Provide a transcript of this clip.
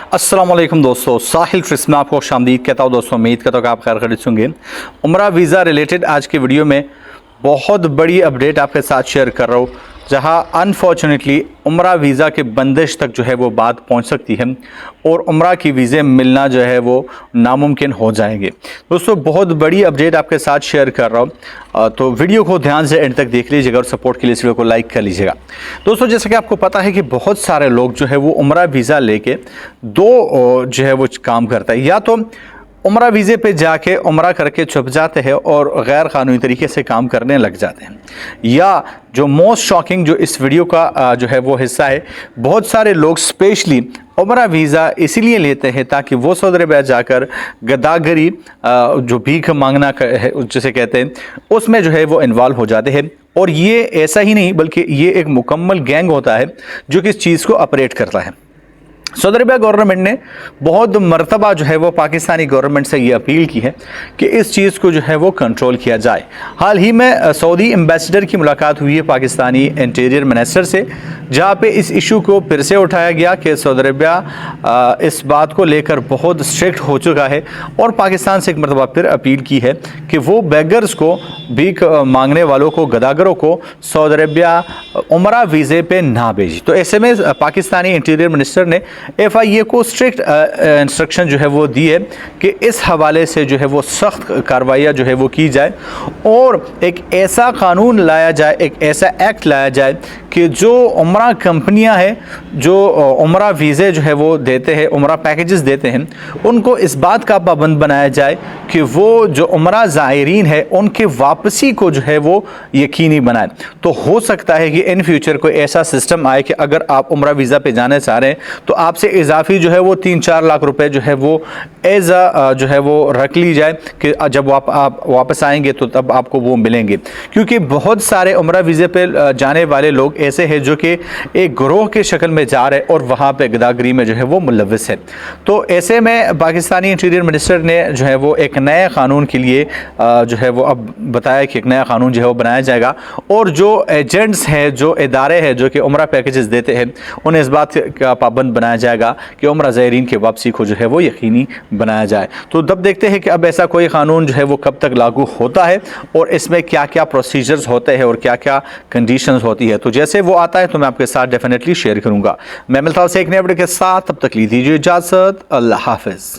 अस्सलाम वालेकुम दोस्तों, साहिल ट्रिप्स में आपको खुशामदीद कहता हूँ। दोस्तों उम्मीद करता हूँ कि आप खैर खैरियत से होंगे। उम्रा वीज़ा रिलेटेड आज की वीडियो में बहुत बड़ी अपडेट आपके साथ शेयर कर रहा हूँ, जहाँ अनफॉर्चुनेटली उम्रा वीज़ा के बंदिश तक जो है वो बात पहुँच सकती है और उम्रा की वीज़े मिलना जो है वो नामुमकिन हो जाएंगे। दोस्तों बहुत बड़ी अपडेट आपके साथ शेयर कर रहा हूँ, तो वीडियो को ध्यान से एंड तक देख लीजिएगा और सपोर्ट के लिए इस वीडियो को लाइक कर लीजिएगा। दोस्तों जैसे कि आपको पता है कि बहुत सारे लोग जो है वो उम्रा वीज़ा लेके दो जो है वो काम करता है, या तो उम्रा वीज़े पे जाके उम्रा करके छुप जाते हैं और गैर कानूनी तरीके से काम करने लग जाते हैं, या जो मोस्ट शॉकिंग जो इस वीडियो का जो है वो हिस्सा है, बहुत सारे लोग स्पेशली उम्रा वीज़ा इसीलिए लेते हैं ताकि वो सऊदी अरबिया जाकर गदागरी जो भीख मांगना है जिसे कहते हैं उसमें जो है वो इन्वॉल्व हो जाते हैं। और ये ऐसा ही नहीं बल्कि ये एक मुकम्मल गैंग होता है जो कि इस चीज़ को ऑपरेट करता है। सऊदी अरबिया गवर्नमेंट ने बहुत मरतबा जो है वो पाकिस्तानी गवर्नमेंट से ये अपील की है कि इस चीज़ को जो है वो कंट्रोल किया जाए। हाल ही में सऊदी एम्बेसडर की मुलाकात हुई है पाकिस्तानी इंटीरियर मिनिस्टर से, जहाँ पे इस इशू को फिर से उठाया गया कि सऊदी अरबिया इस बात को लेकर बहुत स्ट्रिक्ट हो चुका है और पाकिस्तान से एक मरतबा फिर अपील की है कि वो बेगर्स को, भीख मांगने वालों को, गदागरों को सऊदी अरबिया उम्रा वीज़े पे ना भेजी। तो ऐसे में पाकिस्तानी इंटीरियर मिनिस्टर ने FIA को स्ट्रिक्ट इंस्ट्रक्शन जो है वो दी है कि इस हवाले से जो है वो सख्त कार्रवाइयाँ जो है वो की जाए और एक ऐसा कानून लाया जाए, एक ऐसा एक्ट लाया जाए कि जो उम्रा कंपनियां हैं जो उम्रा वीज़े जो है वो देते हैं, उम्रा पैकेजेस देते हैं, उनको इस बात का पाबंद बनाया जाए कि वो जो उम्रा ज़ायरीन है उनके वापसी को जो है वो यकीनी बनाए। तो हो सकता है कि इन फ्यूचर कोई ऐसा सिस्टम आए कि अगर आप उम्रा वीज़ा पे जाना चाह रहे हैं तो आपसे इजाफी जो है वो 3-4 लाख रुपए जो है वो एज जो है वो रख ली जाए कि जब आप वापस आएंगे तो तब आपको वो मिलेंगे। क्योंकि बहुत सारे उम्रा वीज़े पे जाने वाले लोग ऐसे हैं जो कि एक ग्रोह के शक्ल में जा रहे हैं और वहाँ पे गदागरी में जो है वो मुलव्वस है। तो ऐसे में पाकिस्तानी इंटीरियर मिनिस्टर ने जो है वो एक नए कानून के लिए जो है वो अब बताया कि एक नया कानून जो है वो बनाया जाएगा और जो एजेंट्स हैं, जो इदारे हैं जो कि उम्रा पैकेजेस देते हैं, उन्हें इस बात का पाबंद बनाया जाएगा कि उम्रा ज़ायरीन की वापसी को जो है वो यकीनी बनाया जाए। तो तब देखते हैं कि अब ऐसा कोई कानून जो है वो कब तक लागू होता है और इसमें क्या क्या प्रोसीजर्स होते हैं और क्या क्या कंडीशंस होती है। तो जैसे वो आता है तो मैं आपके साथ डेफिनेटली शेयर करूंगा। मैं मिलता हूं एक नए वीडियो के साथ, तब तक लीजिए इजाज़त। अल्लाह हाफ़िज़।